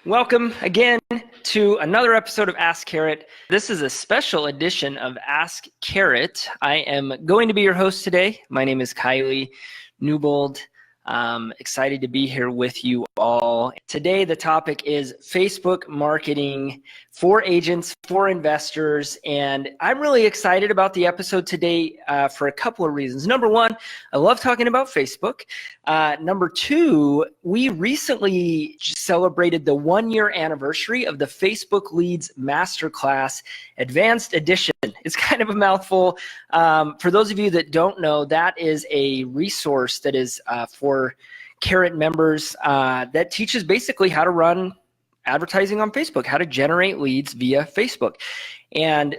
Welcome again to another episode of Ask Carrot. This is a special edition of Ask Carrot. I am going to be your host today. My name is Kylie Newbold. Excited to be here with you all. Today, the topic is Facebook marketing for agents, for investors, and I'm really excited about the episode today for a couple of reasons. Number one, I love talking about Facebook. Number two, we recently celebrated the 1-year anniversary of the Facebook Leads Masterclass Advanced Edition. It's kind of a mouthful. For those of you that don't know, that is a resource that is for Carrot members that teaches basically how to run advertising on Facebook, how to generate leads via Facebook. And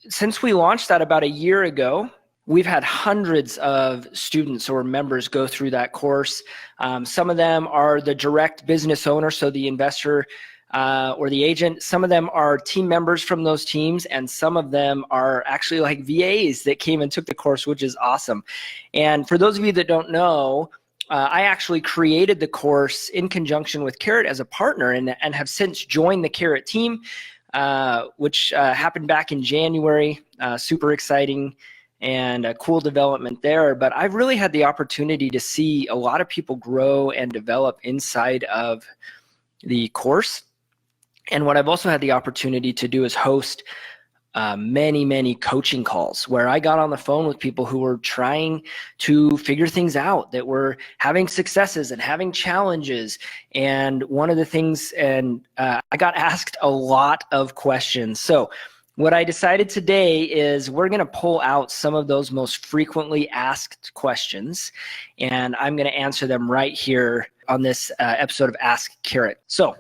since we launched that about a year ago, we've had hundreds of students or members go through that course. Some of them are the direct business owner, so the investor or the agent. Some of them are team members from those teams, and some of them are actually like VAs that came and took the course, which is awesome. And for those of you that don't know, I actually created the course in conjunction with Carrot as a partner and have since joined the Carrot team, which happened back in January. Super exciting and a cool development there. But I've really had the opportunity to see a lot of people grow and develop inside of the course. And what I've also had the opportunity to do is host many coaching calls where I got on the phone with people who were trying to figure things out, that were having successes and having challenges. And one of the things, I got asked a lot of questions. So what I decided today is we're going to pull out some of those most frequently asked questions, and I'm going to answer them right here on this episode of Ask Carrot. So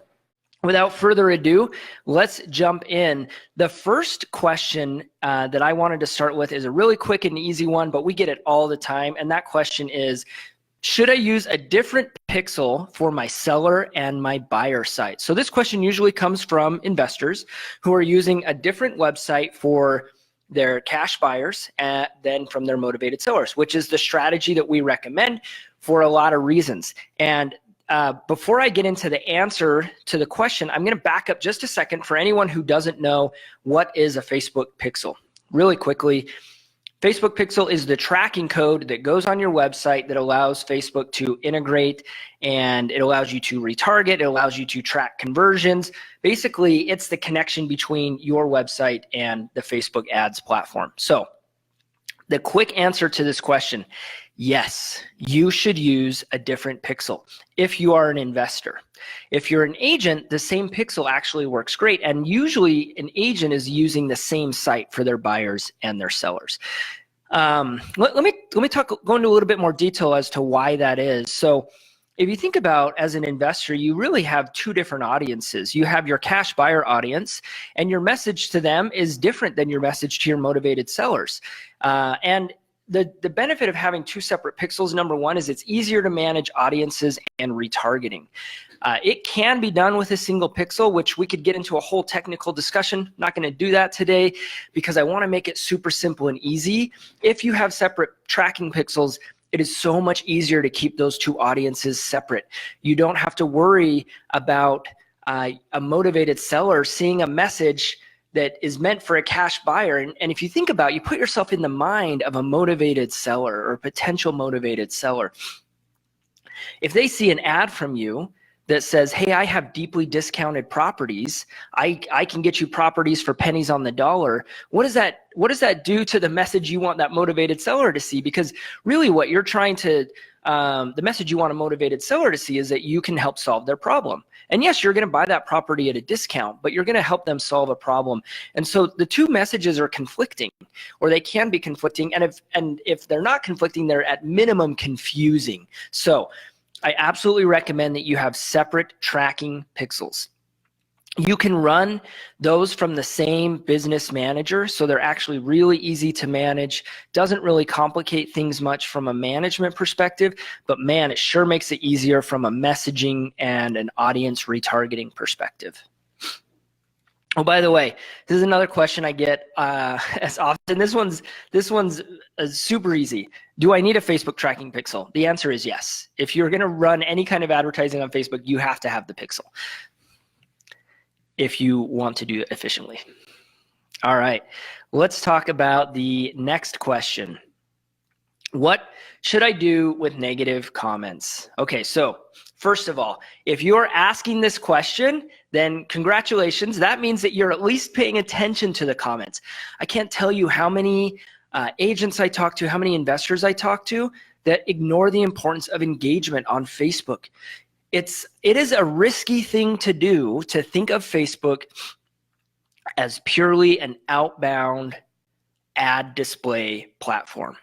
without further ado, let's jump in. The first question that I wanted to start with is a really quick and easy one, but we get it all the time. And that question is, should I use a different pixel for my seller and my buyer site? So this question usually comes from investors who are using a different website for their cash buyers than from their motivated sellers, which is the strategy that we recommend for a lot of reasons. And before I get into the answer to the question, I'm going to back up just a second for anyone who doesn't know what is a Facebook pixel. Really quickly, Facebook pixel is the tracking code that goes on your website that allows Facebook to integrate, and it allows you to retarget, it allows you to track conversions. Basically, it's the connection between your website and the Facebook ads platform. So the quick answer to this question, yes, you should use a different pixel if you are an investor. If you're an agent, the same pixel actually works great. And usually an agent is using the same site for their buyers and their sellers. Let me go into a little bit more detail as to why that is. So if you think about as an investor, you really have two different audiences. You have your cash buyer audience, and your message to them is different than your message to your motivated sellers. And the benefit of having two separate pixels, number one, is it's easier to manage audiences and retargeting. It can be done with a single pixel, which we could get into a whole technical discussion. I'm not going to do that today because I want to make it super simple and easy. If you have separate tracking pixels, it is so much easier to keep those two audiences separate. You don't have to worry about a motivated seller seeing a message that is meant for a cash buyer. And if you think about it, you put yourself in the mind of a motivated seller or potential motivated seller. If they see an ad from you that says, hey, I have deeply discounted properties, I can get you properties for pennies on the dollar, what does that do to the message you want that motivated seller to see? Because really what you're trying to, the message you want a motivated seller to see is that you can help solve their problem. And yes, you're going to buy that property at a discount, but you're going to help them solve a problem. And so the two messages are conflicting, or they can be conflicting. And if they're not conflicting, they're at minimum confusing. So I absolutely recommend that you have separate tracking pixels. You can run those from the same business manager, so they're actually really easy to manage. Doesn't really complicate things much from a management perspective, but man, it sure makes it easier from a messaging and an audience retargeting perspective. Oh, by the way, this is another question I get as often. This one's super easy. Do I need a Facebook tracking pixel? The answer is yes. If you're going to run any kind of advertising on Facebook, you have to have the pixel. if you want to do it efficiently. All right, let's talk about the next question. What should I do with negative comments? Okay, so first of all, if you're asking this question, then congratulations. That means that you're at least paying attention to the comments. I can't tell you how many agents I talk to, how many investors I talk to that ignore the importance of engagement on Facebook. It is a risky thing to do, to think of Facebook as purely an outbound ad display platform.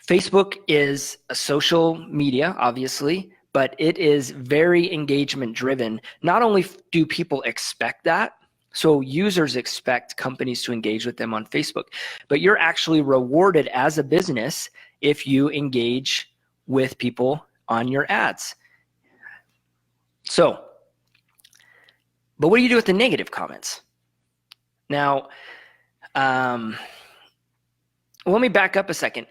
Facebook is a social media, obviously, but it is very engagement driven. Not only do people expect that, so users expect companies to engage with them on Facebook, but you're actually rewarded as a business if you engage with people on your ads. So, but what do you do with the negative comments? Now, let me back up a second,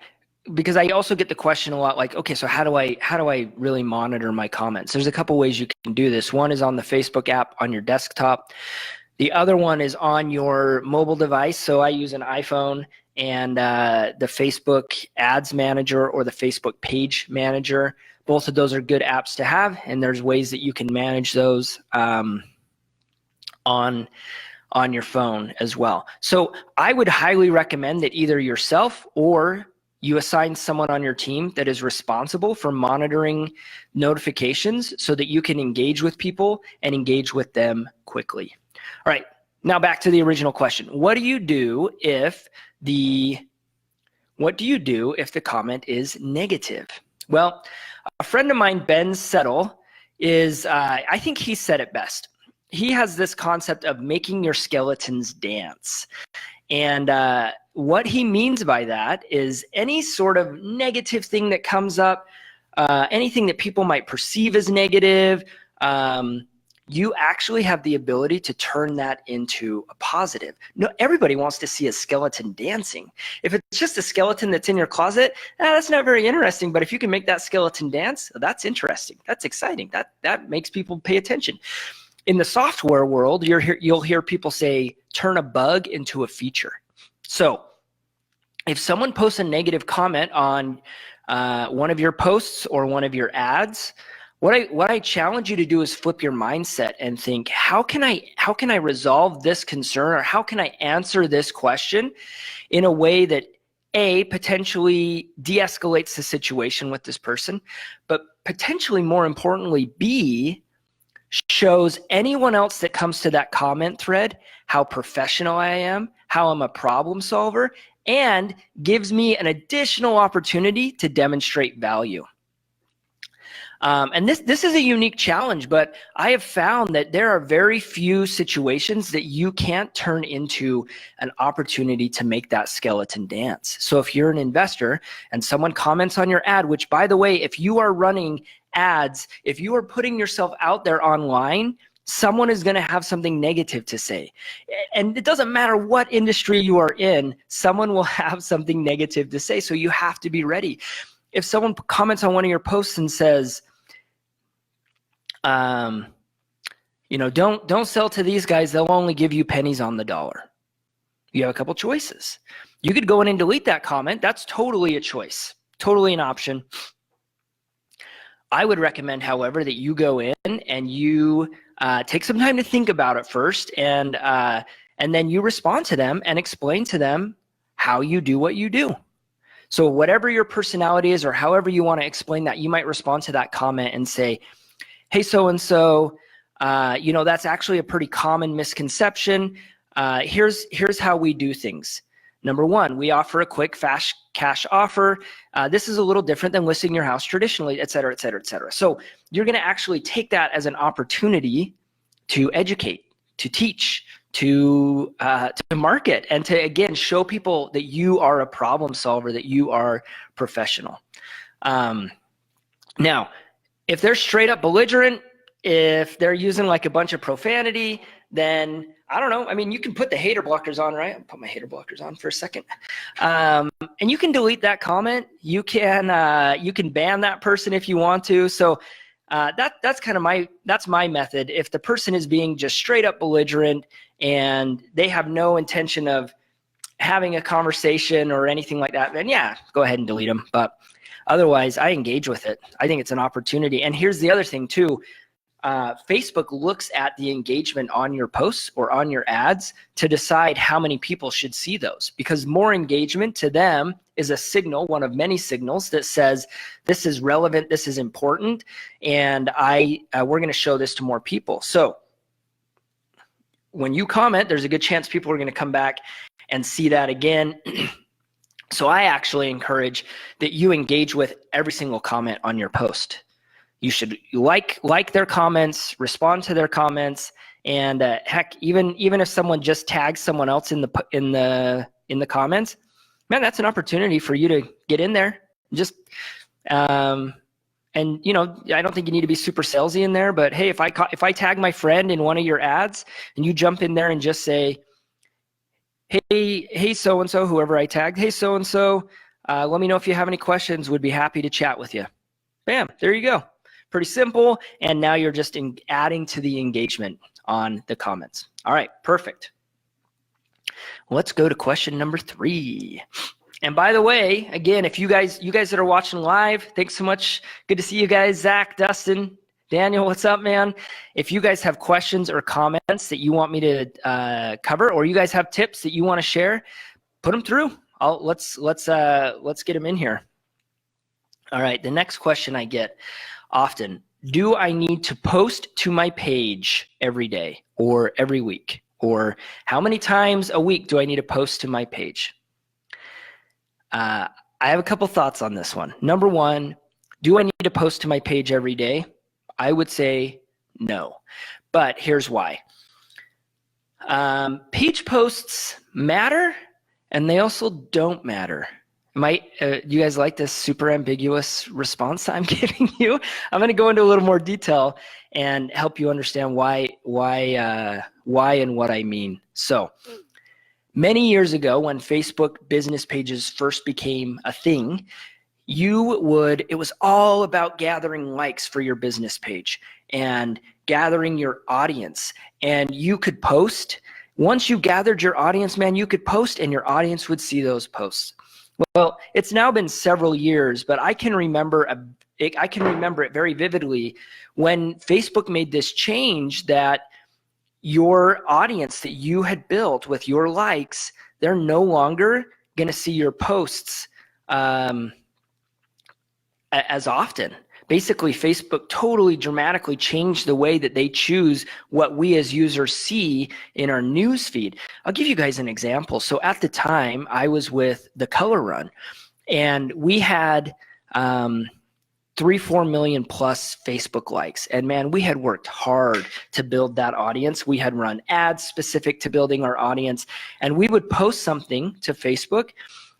because I also get the question a lot, like, okay, so how do I really monitor my comments? There's a couple ways you can do this. One is on the Facebook app on your desktop. The other one is on your mobile device. So I use an iPhone, and the Facebook Ads Manager or the Facebook Page Manager. Both of those are good apps to have, and there's ways that you can manage those on your phone as well. So I would highly recommend that either yourself or you assign someone on your team that is responsible for monitoring notifications so that you can engage with people and engage with them quickly. All right, now back to the original question. What do you do if the comment is negative? Well, a friend of mine, Ben Settle, is, I think he said it best. He has this concept of making your skeletons dance. And what he means by that is any sort of negative thing that comes up, anything that people might perceive as negative, you actually have the ability to turn that into a positive. No, everybody wants to see a skeleton dancing. If it's just a skeleton that's in your closet, that's not very interesting. But if you can make that skeleton dance, that's interesting. That's exciting. That makes people pay attention. In the software world, you'll hear people say, turn a bug into a feature. So if someone posts a negative comment on one of your posts or one of your ads, what I challenge you to do is flip your mindset and think, how can I resolve this concern, or how can I answer this question in a way that A, potentially de-escalates the situation with this person, but potentially more importantly, B, shows anyone else that comes to that comment thread how professional I am, how I'm a problem solver, and gives me an additional opportunity to demonstrate value. And this is a unique challenge, but I have found that there are very few situations that you can't turn into an opportunity to make that skeleton dance. So if you're an investor and someone comments on your ad, which, by the way, if you are running ads, if you are putting yourself out there online, someone is going to have something negative to say. And it doesn't matter what industry you are in, someone will have something negative to say. So you have to be ready. If someone comments on one of your posts and says, don't sell to these guys, they'll only give you pennies on the dollar. You have a couple choices. You could go in and delete that comment. That's totally a choice, totally an option. I would recommend, however, that you go in and you take some time to think about it first, and then you respond to them and explain to them how you do what you do. So whatever your personality is, or however you want to explain that, you might respond to that comment and say, hey, so-and-so, that's actually a pretty common misconception. Here's how we do things. Number one, we offer a quick fast cash offer. This is a little different than listing your house traditionally, et cetera, et cetera, et cetera. So you're going to actually take that as an opportunity to educate, to teach, to market, and to, again, show people that you are a problem solver, that you are professional. Now, if they're straight up belligerent, if they're using like a bunch of profanity, then I don't know. I mean, you can put the hater blockers on, right? I'll put my hater blockers on for a second. And you can delete that comment. You can ban that person if you want to. So That's kind of my method. If the person is being just straight up belligerent and they have no intention of having a conversation or anything like that, then yeah, go ahead and delete them. But otherwise, I engage with it. I think it's an opportunity. And here's the other thing too. Facebook looks at the engagement on your posts or on your ads to decide how many people should see those, because more engagement to them is a signal, one of many signals that says this is relevant, this is important, and we're going to show this to more people. So when you comment, there's a good chance people are going to come back and see that again. So I actually encourage that you engage with every single comment on your post. You should like their comments, respond to their comments, and heck, even if someone just tags someone else in the comments, man, that's an opportunity for you to get in there. Just and you know, I don't think you need to be super salesy in there, but hey, if I tag my friend in one of your ads and you jump in there and just say, hey so and so, whoever I tagged, hey so and so, let me know if you have any questions. Would be happy to chat with you. Bam, there you go. Pretty simple, and now you're just adding to the engagement on the comments. All right, perfect. Let's go to question number 3. And by the way, again, if you guys that are watching live, thanks so much. Good to see you guys. Zach, Dustin, Daniel, what's up, man? If you guys have questions or comments that you want me to cover, or you guys have tips that you want to share, put them through. Let's get them in here. All right, the next question I get often: do I need to post to my page every day or every week? Or how many times a week do I need to post to my page? I have a couple thoughts on this one. Number one, do I need to post to my page every day? I would say no, but here's why. Page posts matter, and they also don't matter. You guys like this super ambiguous response I'm giving you? I'm going to go into a little more detail and help you understand why and what I mean. So many years ago, when Facebook business pages first became a thing, it was all about gathering likes for your business page and gathering your audience. And you could post. Once you gathered your audience, man, you could post and your audience would see those posts. Well, it's now been several years, but I can remember it very vividly when Facebook made this change that your audience that you had built with your likes, they're no longer going to see your posts as often. Basically, Facebook totally dramatically changed the way that they choose what we as users see in our news feed. I'll give you guys an example. So at the time, I was with The Color Run, and we had 3-4 million plus Facebook likes. And man, we had worked hard to build that audience. We had run ads specific to building our audience, and we would post something to Facebook,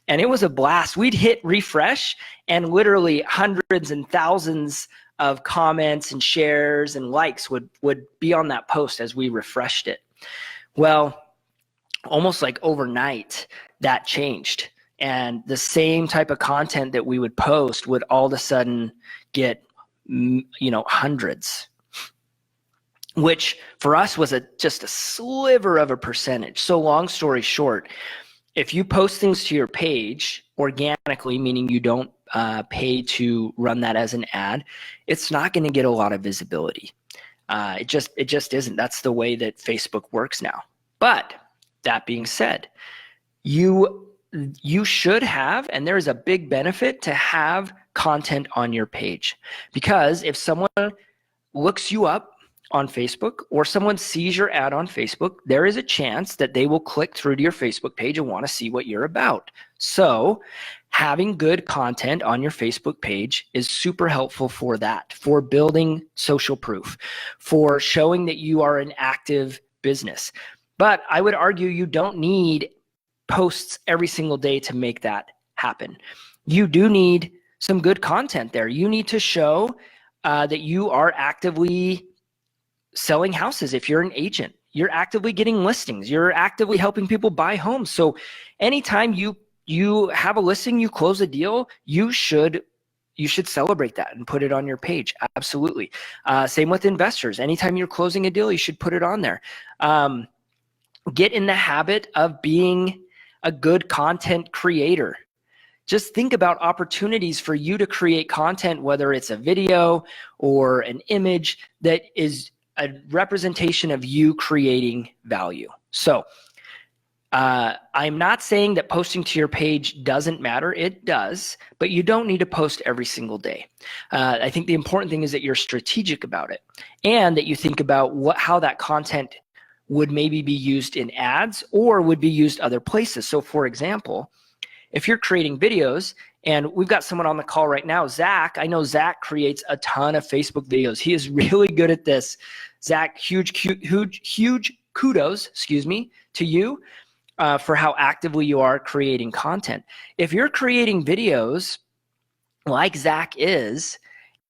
and it was a blast. We'd hit refresh, and literally hundreds and thousands of comments and shares and likes would be on that post as we refreshed it. Well, almost like overnight, that changed. And the same type of content that we would post would all of a sudden get, hundreds, which for us was just a sliver of a percentage. So long story short, if you post things to your page organically, meaning you don't pay to run that as an ad, it's not going to get a lot of visibility. It just isn't. That's the way that Facebook works now. But that being said, you should have, and there is a big benefit to have content on your page, because if someone looks you up on Facebook or someone sees your ad on Facebook, there is a chance that they will click through to your Facebook page and want to see what you're about. So having good content on your Facebook page is super helpful for that, for building social proof, for showing that you are an active business. But I would argue you don't need posts every single day to make that happen. You do need some good content there. You need to show that you are actively selling houses. If you're an agent, you're actively getting listings. You're actively helping people buy homes. So anytime you have a listing, you close a deal, you should you should celebrate that and put it on your page. Absolutely. Same with investors. Anytime you're closing a deal, you should put it on there. Get in the habit of being a good content creator. Just think about opportunities for you to create content, whether it's a video or an image that is a representation of you creating value. So I'm not saying that posting to your page doesn't matter. It does, but you don't need to post every single day. I think the important thing is that you're strategic about it and that you think about how that content would maybe be used in ads or would be used other places. So for example, if you're creating videos, and we've got someone on the call right now, Zach, I know Zach creates a ton of Facebook videos. He is really good at this. Zach, huge kudos, to you for how actively you are creating content. If you're creating videos like Zach is,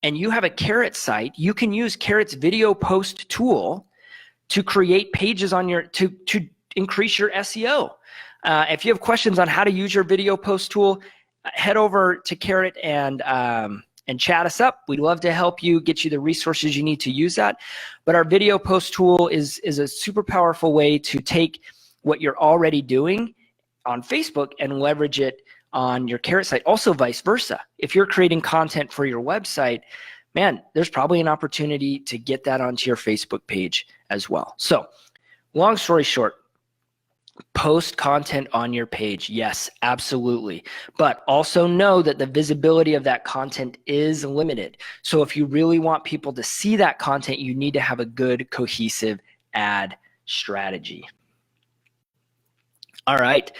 and you have a Carrot site, you can use Carrot's video post tool to create pages on your, to increase your SEO. If you have questions on how to use your video post tool, head over to Carrot and chat us up. We'd love to help you, get you the resources you need to use that. But our video post tool is a super powerful way to take what you're already doing on Facebook and leverage it on your Carrot site. Also vice versa. If you're creating content for your website, man, there's probably an opportunity to get that onto your Facebook page as well. So long story short, post content on your page. Yes, absolutely. But also know that the visibility of that content is limited. So if you really want people to see that content, you need to have a good cohesive ad strategy. All right.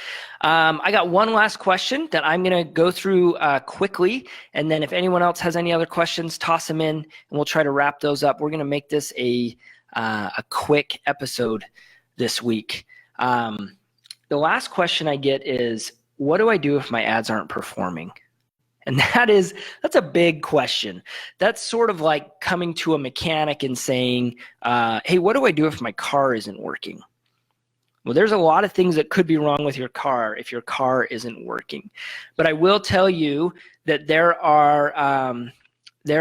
I got one last question that I'm going to go through quickly. And then if anyone else has any other questions, toss them in and we'll try to wrap those up. We're going to make this a quick episode this week. The last question I get is, what do I do if my ads aren't performing? And that's a big question. That's sort of like coming to a mechanic and saying, hey, what do I do if my car isn't working? Well, there's a lot of things that could be wrong with your car if your car isn't working. But I will tell you that there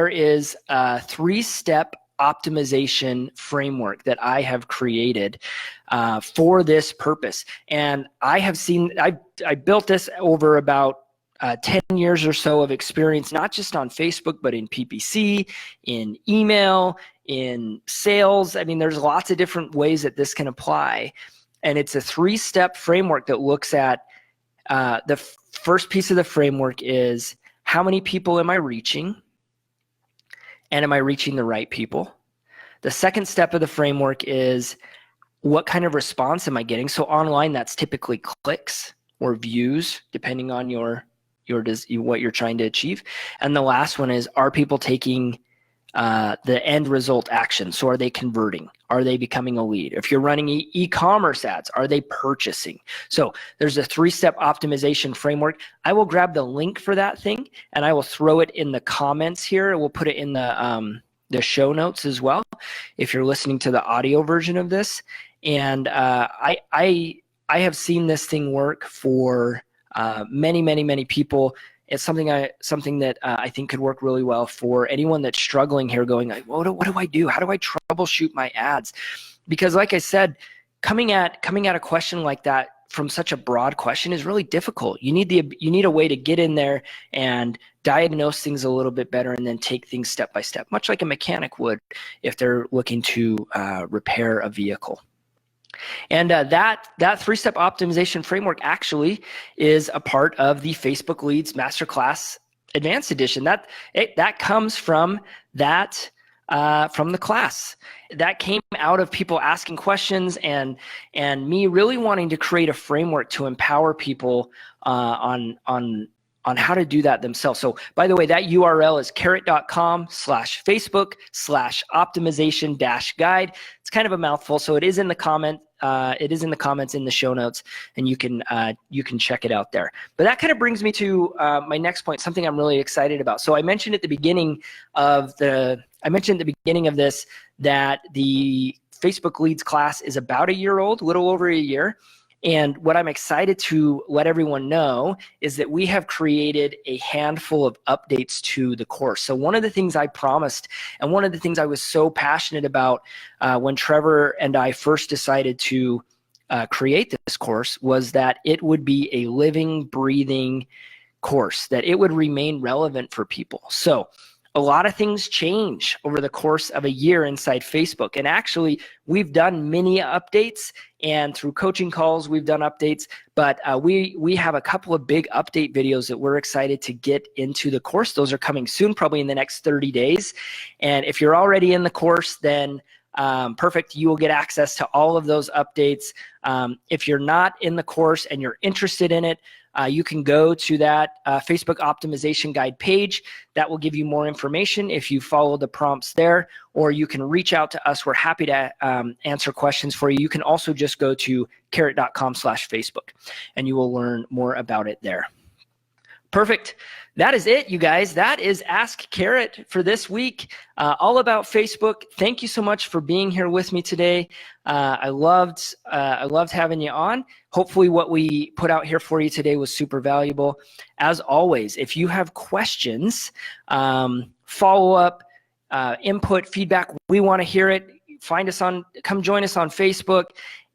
is a 3-step optimization framework that I have created for this purpose. And I built this over about 10 years or so of experience, not just on Facebook, but in PPC, in email, in sales. I mean, there's lots of different ways that this can apply. And it's a 3-step framework that looks at the first piece of the framework is, how many people am I reaching? And am I reaching the right people? The second step of the framework is, what kind of response am I getting? So online, that's typically clicks or views, depending on what you're trying to achieve. And the last one is, are people taking the end result action? So are they converting? Are they becoming a lead? If you're running e-commerce ads, are they purchasing? So there's a 3-step optimization framework. I will grab the link for that thing and I will throw it in the comments here. We'll put it in the show notes as well, if you're listening to the audio version of this. And I have seen this thing work for many people. It's something that I think could work really well for anyone that's struggling here, going like, what do I do? How do I troubleshoot my ads? Because like I said, coming at a question like that from such a broad question is really difficult. You need a way to get in there and diagnose things a little bit better and then take things step by step, much like a mechanic would if they're looking to repair a vehicle. And that 3-step optimization framework actually is a part of the Facebook Leads Masterclass Advanced Edition. That comes from the class. That came out of people asking questions and me really wanting to create a framework to empower people on how to do that themselves. So by the way, that URL is carrot.com/Facebook/optimization-guide. It's kind of a mouthful, so it is in the comment. It is in the comments in the show notes, and you can check it out there. But that kind of brings me to my next point, something I'm really excited about. So I mentioned at the beginning of this that the Facebook Leads class is about a year old, little over a year. And what I'm excited to let everyone know is that we have created a handful of updates to the course. So one of the things I promised, and one of the things I was so passionate about when Trevor and I first decided to create this course, was that it would be a living, breathing course, that it would remain relevant for people. So a lot of things change over the course of a year inside Facebook. And actually, we've done many updates, and through coaching calls, we've done updates. But we have a couple of big update videos that we're excited to get into the course. Those are coming soon, probably in the next 30 days. And if you're already in the course, then perfect. You will get access to all of those updates. If you're not in the course and you're interested in it, you can go to that Facebook optimization guide page. That will give you more information if you follow the prompts there, or you can reach out to us. We're happy to answer questions for you. You can also just go to carrot.com/Facebook, and you will learn more about it there. Perfect. That is it, you guys. That is Ask Carrot for this week, all about Facebook. Thank you so much for being here with me today. I loved having you on. Hopefully what we put out here for you today was super valuable. As always, if you have questions, follow-up, input, feedback, we want to hear it. Come join us on Facebook.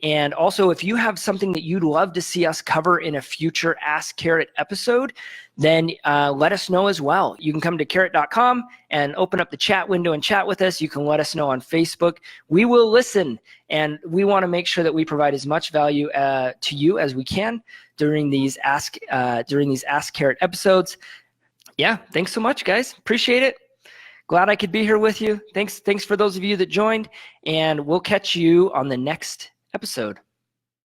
And also, if you have something that you'd love to see us cover in a future Ask Carrot episode, then let us know as well. You can come to carrot.com and open up the chat window and chat with us. You can let us know on Facebook. We will listen, and we want to make sure that we provide as much value to you as we can during these Ask Carrot episodes. Yeah, thanks so much, guys. Appreciate it. Glad I could be here with you. Thanks for those of you that joined, and we'll catch you on the next episode.